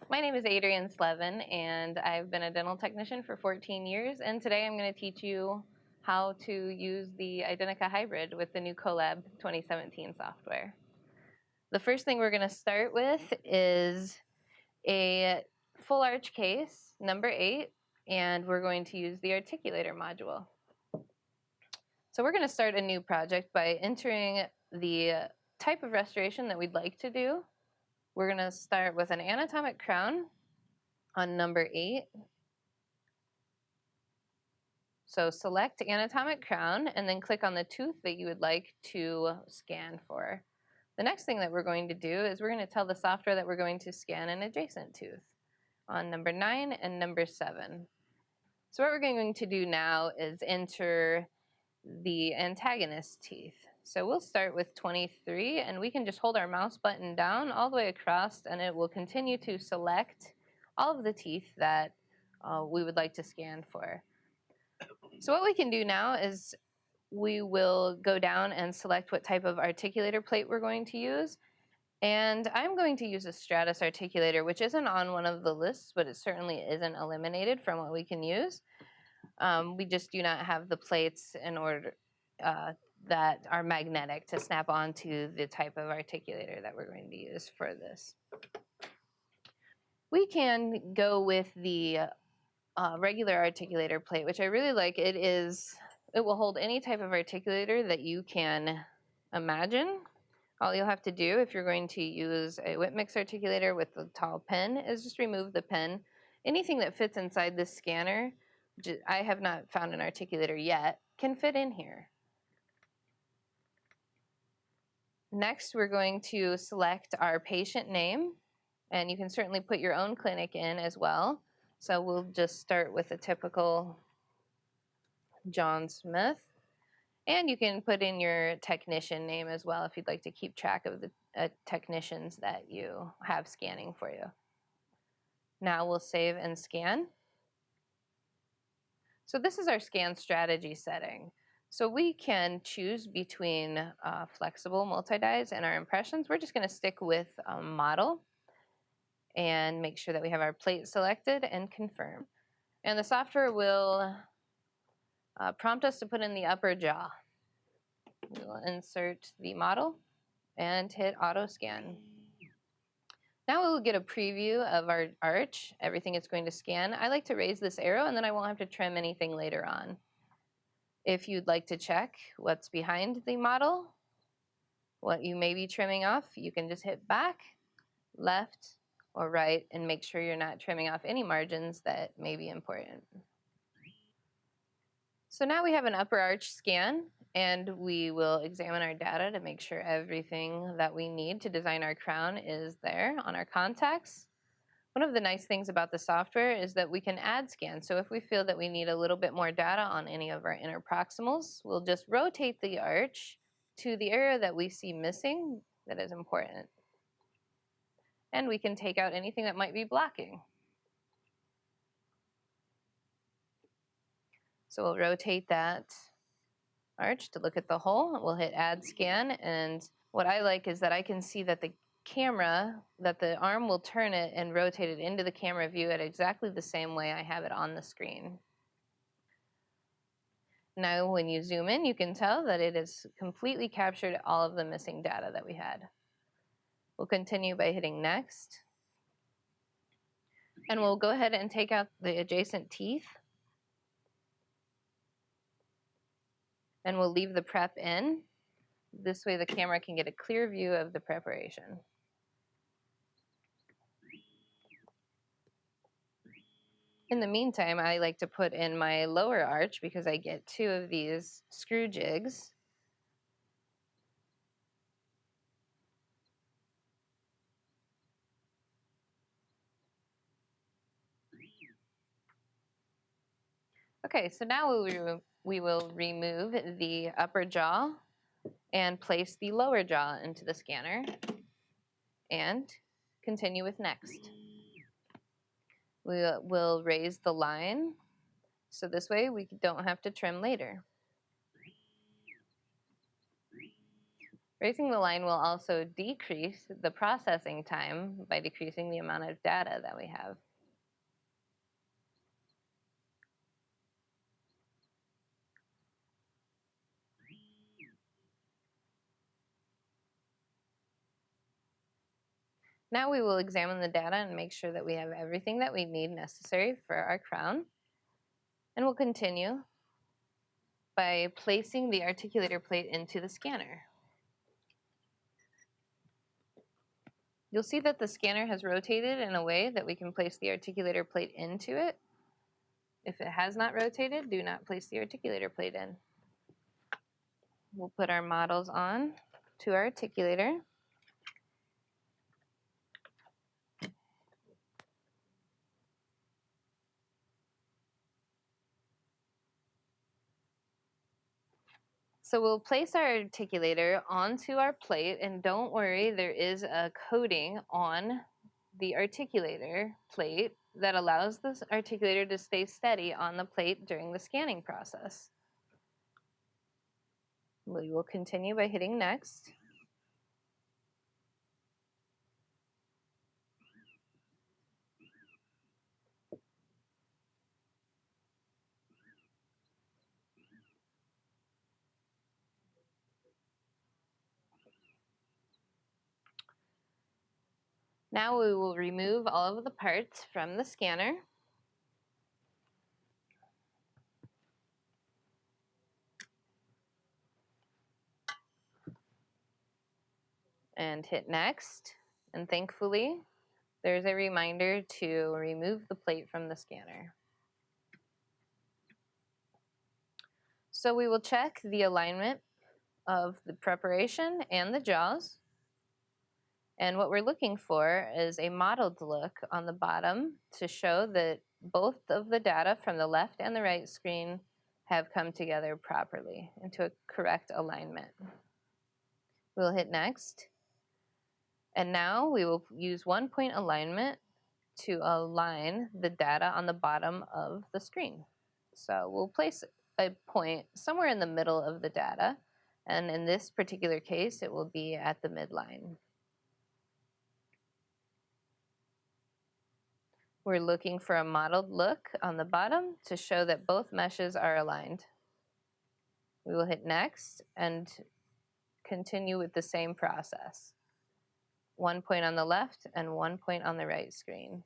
My name is Adrienne Slevin, and I've been a dental technician for 14 years, and today I'm going to teach you how to use the Identica Hybrid with the new colLab 2017 software. The first thing we're going to start with is a full arch case, number 8, and we're going to use the articulator module. So we're going to start a new project by entering the type of restoration that we'd like to do. We're going to start with an anatomic crown on number 8. So select anatomic crown and then click on the tooth that you would like to scan for. The next thing that we're going to do is we're going to tell the software that we're going to scan an adjacent tooth on number 9 and number 7. So what we're going to do now is enter the antagonist teeth. So we'll start with 23, and we can just hold our mouse button down all the way across, and it will continue to select all of the teeth that we would like to scan for. So what we can do now is we will go down and select what type of articulator plate we're going to use. And I'm going to use a Stratus articulator, which isn't on one of the lists, but it certainly isn't eliminated from what we can use. We just do not have the plates in order that are magnetic to snap onto the type of articulator that we're going to use for this. We can go with the regular articulator plate, which I really like. It will hold any type of articulator that you can imagine. All you'll have to do if you're going to use a whip mix articulator with the tall pen is just remove the pen. Anything that fits inside this scanner, I have not found an articulator yet, can fit in here. Next, we're going to select our patient name, and you can certainly put your own clinic in as well. So we'll just start with a typical John Smith. And you can put in your technician name as well if you'd like to keep track of the technicians that you have scanning for you. Now we'll save and scan. So this is our scan strategy setting. So we can choose between flexible multi-dyes and our impressions. We're just going to stick with model and make sure that we have our plate selected and confirm. And the software will prompt us to put in the upper jaw. We will insert the model and hit auto scan. Now we will get a preview of our arch, everything it's going to scan. I like to raise this arrow and then I won't have to trim anything later on. If you'd like to check what's behind the model, what you may be trimming off, you can just hit back, left, or right and make sure you're not trimming off any margins that may be important. So now we have an upper arch scan, and we will examine our data to make sure everything that we need to design our crown is there on our contacts. One of the nice things about the software is that we can add scans. So if we feel that we need a little bit more data on any of our interproximals, we'll just rotate the arch to the area that we see missing that is important. And we can take out anything that might be blocking. So we'll rotate that arch to look at the whole. We'll hit add scan, and what I like is that I can see that the camera, that the arm will turn it and rotate it into the camera view at exactly the same way I have it on the screen. Now when you zoom in, you can tell that it has completely captured all of the missing data that we had. We'll continue by hitting next. And we'll go ahead and take out the adjacent teeth. And we'll leave the prep in. This way the camera can get a clear view of the preparation. In the meantime, I like to put in my lower arch because I get 2 of these screw jigs. Okay, so now we will remove the upper jaw and place the lower jaw into the scanner and continue with next. We will raise the line so this way we don't have to trim later. Raising the line will also decrease the processing time by decreasing the amount of data that we have. Now we will examine the data and make sure that we have everything that we need necessary for our crown. And we'll continue by placing the articulator plate into the scanner. You'll see that the scanner has rotated in a way that we can place the articulator plate into it. If it has not rotated, do not place the articulator plate in. We'll put our models on to our articulator. So we'll place our articulator onto our plate, and don't worry, there is a coating on the articulator plate that allows this articulator to stay steady on the plate during the scanning process. We will continue by hitting next. Now we will remove all of the parts from the scanner. And hit next. And thankfully, there's a reminder to remove the plate from the scanner. So we will check the alignment of the preparation and the jaws. And what we're looking for is a modeled look on the bottom to show that both of the data from the left and the right screen have come together properly into a correct alignment. We'll hit next. And now we will use 1-point alignment to align the data on the bottom of the screen. So we'll place a point somewhere in the middle of the data. And in this particular case, it will be at the midline. We're looking for a modeled look on the bottom to show that both meshes are aligned. We will hit next and continue with the same process. 1 point on the left and 1 point on the right screen.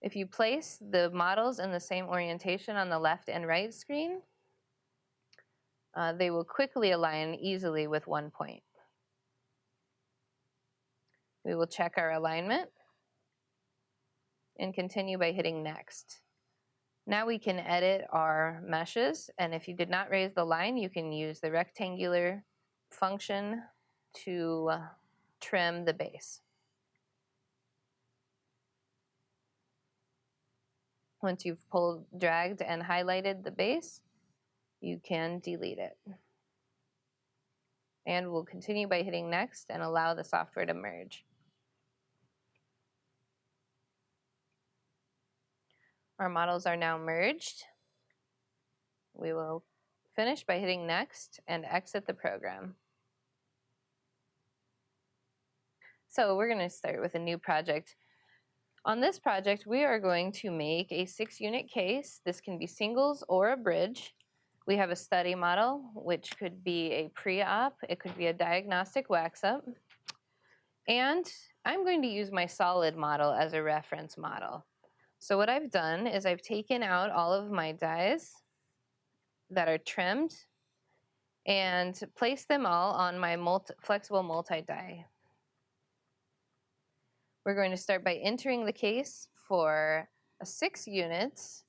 If you place the models in the same orientation on the left and right screen, they will quickly align easily with 1 point. We will check our alignment and continue by hitting next. Now we can edit our meshes, and if you did not raise the line, you can use the rectangular function to trim the base. Once you've pulled, dragged, and highlighted the base, you can delete it. And we'll continue by hitting next and allow the software to merge. Our models are now merged. We will finish by hitting next and exit the program. So we're going to start with a new project. On this project, we are going to make a 6-unit case. This can be singles or a bridge. We have a study model, which could be a pre-op. It could be a diagnostic wax-up. And I'm going to use my solid model as a reference model. So what I've done is I've taken out all of my dies that are trimmed and placed them all on my flexible multi-die. We're going to start by entering the case for a 6 units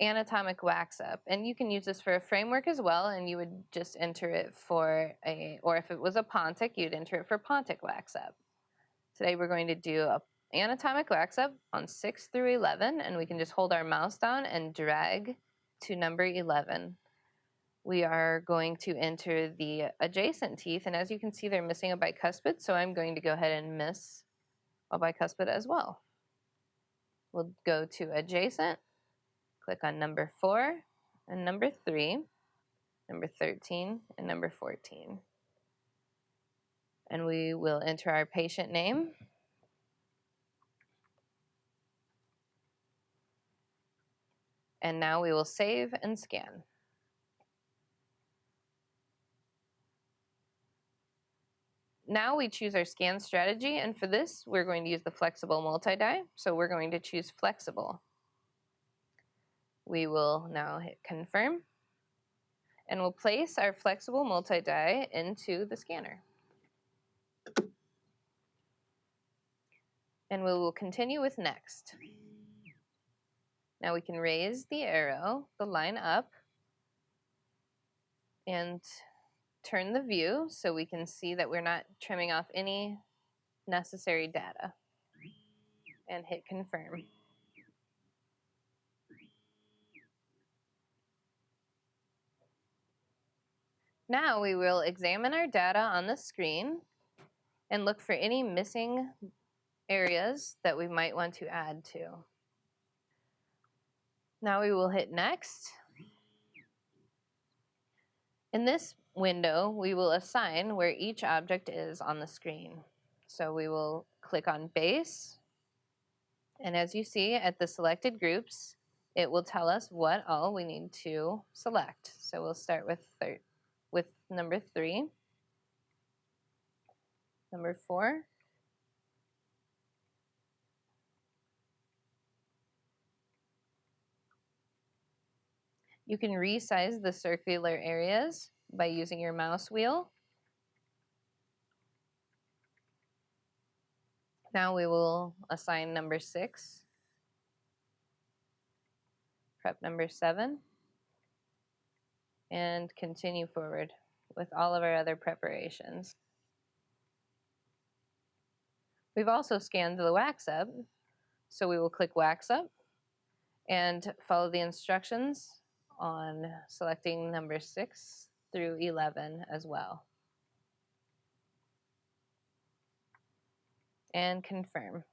anatomic wax-up. And you can use this for a framework as well, and you would just enter it for or if it was a Pontic, you'd enter it for Pontic wax-up. Today we're going to do a anatomic wax-up on 6 through 11, and we can just hold our mouse down and drag to number 11. We are going to enter the adjacent teeth, and as you can see, they're missing a bicuspid, so I'm going to go ahead and miss a bicuspid as well. We'll go to adjacent, click on number 4 and number 3, number 13, and number 14. And we will enter our patient name. And now we will save and scan. Now we choose our scan strategy, and for this, we're going to use the flexible multi-die. So we're going to choose flexible. We will now hit confirm, and we'll place our flexible multi-die into the scanner. And we will continue with next. Now we can raise the arrow, the line up, and turn the view so we can see that we're not trimming off any necessary data. And hit confirm. Now we will examine our data on the screen and look for any missing areas that we might want to add to. Now we will hit next. In this window, we will assign where each object is on the screen. So we will click on base, and as you see at the selected groups, it will tell us what all we need to select. So we'll start with number 3, number 4, you can resize the circular areas by using your mouse wheel. Now we will assign number 6, prep number 7, and continue forward with all of our other preparations. We've also scanned the Waxup, so we will click Waxup and follow the instructions on selecting number 6 through 11 as well. And confirm.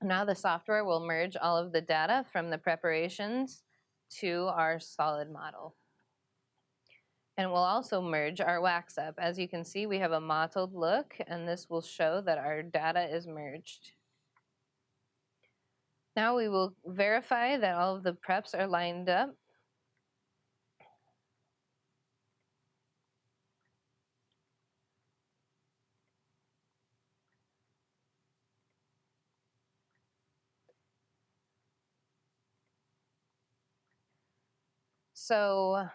Now the software will merge all of the data from the preparations to our solid model. And we'll also merge our Waxup. As you can see, we have a mottled look, and this will show that our data is merged. Now we will verify that all of the preps are lined up. So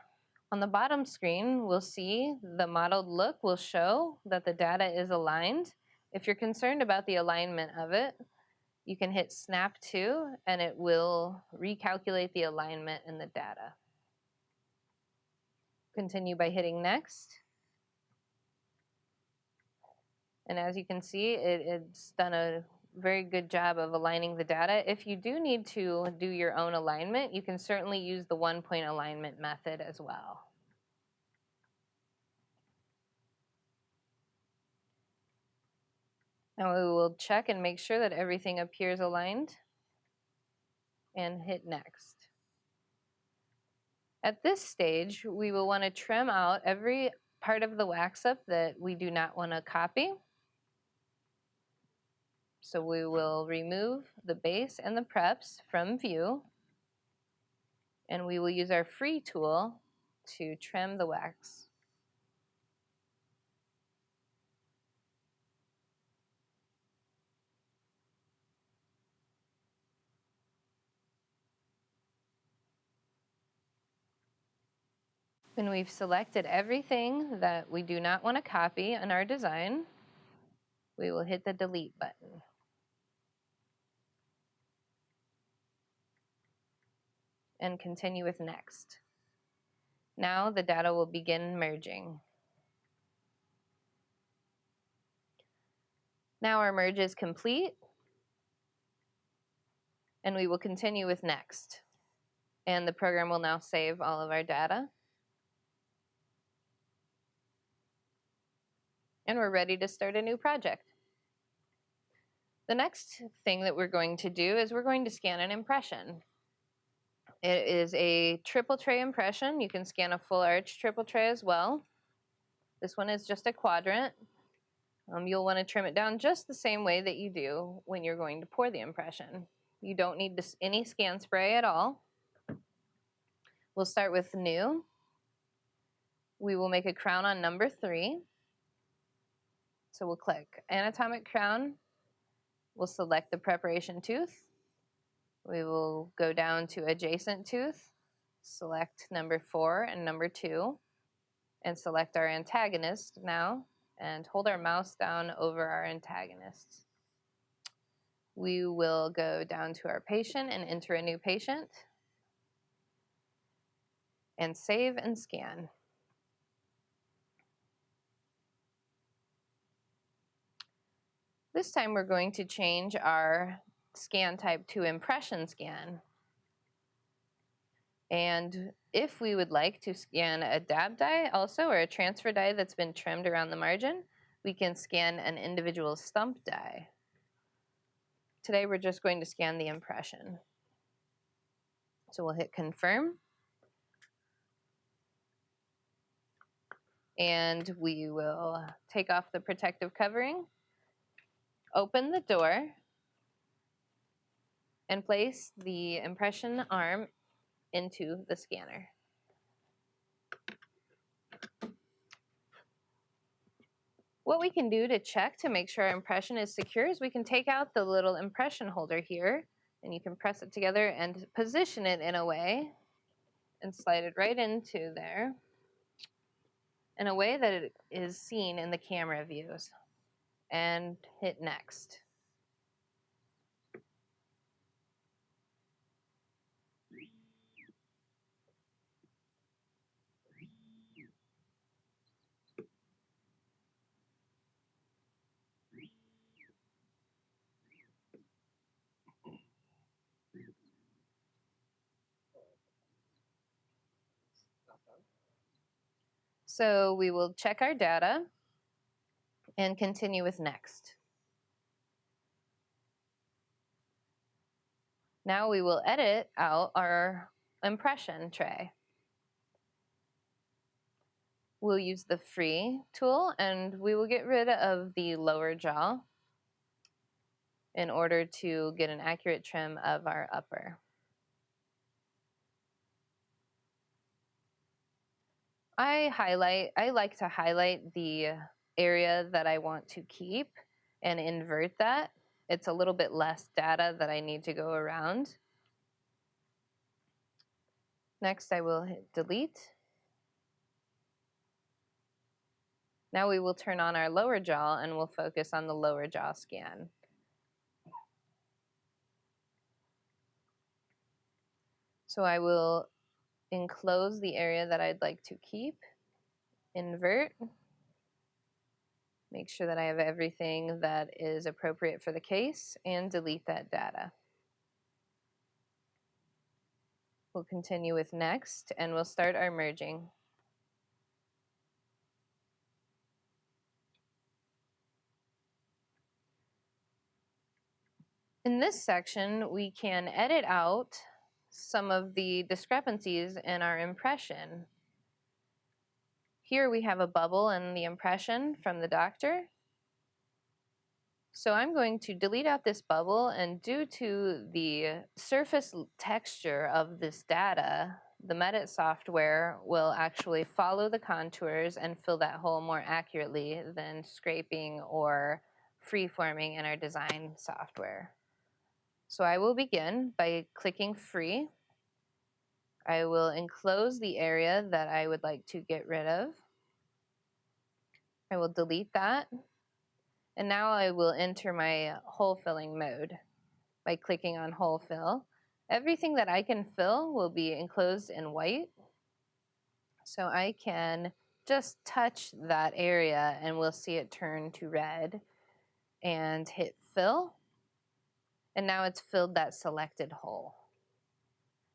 on the bottom screen, we'll see the mottled look will show that the data is aligned. If you're concerned about the alignment of it, you can hit snap to, and it will recalculate the alignment in the data. Continue by hitting next. And as you can see, it's done a very good job of aligning the data. If you do need to do your own alignment, you can certainly use the one-point alignment method as well. Now we will check and make sure that everything appears aligned and hit next. At this stage, we will want to trim out every part of the Waxup that we do not want to copy. So we will remove the base and the preps from view, and we will use our free tool to trim the wax. When we've selected everything that we do not want to copy in our design, we will hit the delete button. And continue with next. Now the data will begin merging. Now our merge is complete, and we will continue with next. And the program will now save all of our data. And we're ready to start a new project. The next thing that we're going to do is we're going to scan an impression. It is a triple tray impression. You can scan a full arch triple tray as well. This one is just a quadrant. You'll want to trim it down just the same way that you do when you're going to pour the impression. You don't need any scan spray at all. We'll start with new. We will make a crown on number 3. So we'll click anatomic crown. We'll select the preparation tooth. We will go down to adjacent tooth, select number 4 and number 2, and select our antagonist now, and hold our mouse down over our antagonist. We will go down to our patient and enter a new patient, and save and scan. This time we're going to change our scan type to impression scan. And if we would like to scan a dab die also, or a transfer die that's been trimmed around the margin, we can scan an individual stump die. Today we're just going to scan the impression. So we'll hit confirm. And we will take off the protective covering, open the door, and place the impression arm into the scanner. What we can do to check to make sure our impression is secure is we can take out the little impression holder here, and you can press it together and position it in a way and slide it right into there in a way that it is seen in the camera views, and hit next. So we will check our data and continue with next. Now we will edit out our impression tray. We'll use the free tool and we will get rid of the lower jaw in order to get an accurate trim of our upper. I like to highlight the area that I want to keep and invert that. It's a little bit less data that I need to go around. Next, I will hit delete. Now we will turn on our lower jaw and we'll focus on the lower jaw scan. So I will enclose the area that I'd like to keep, invert, make sure that I have everything that is appropriate for the case, and delete that data. We'll continue with next, and we'll start our merging. In this section, we can edit out some of the discrepancies in our impression. Here we have a bubble in the impression from the doctor. So I'm going to delete out this bubble, and due to the surface texture of this data, the Medit software will actually follow the contours and fill that hole more accurately than scraping or free-forming in our design software. So I will begin by clicking free. I will enclose the area that I would like to get rid of. I will delete that. And now I will enter my hole filling mode by clicking on hole fill. Everything that I can fill will be enclosed in white. So I can just touch that area and we'll see it turn to red, and hit fill. And now it's filled that selected hole.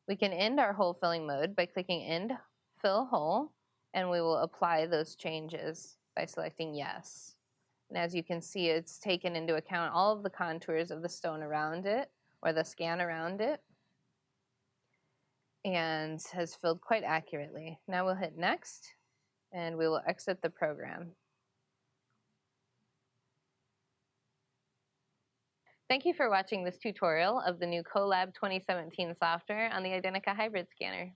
We can end our hole filling mode by clicking end fill hole, and we will apply those changes by selecting yes. And as you can see, it's taken into account all of the contours of the stone around it, or the scan around it. and has filled quite accurately. Now we'll hit next and we will exit the program. Thank you for watching this tutorial of the new colLab 2017 software on the Identica Hybrid Scanner.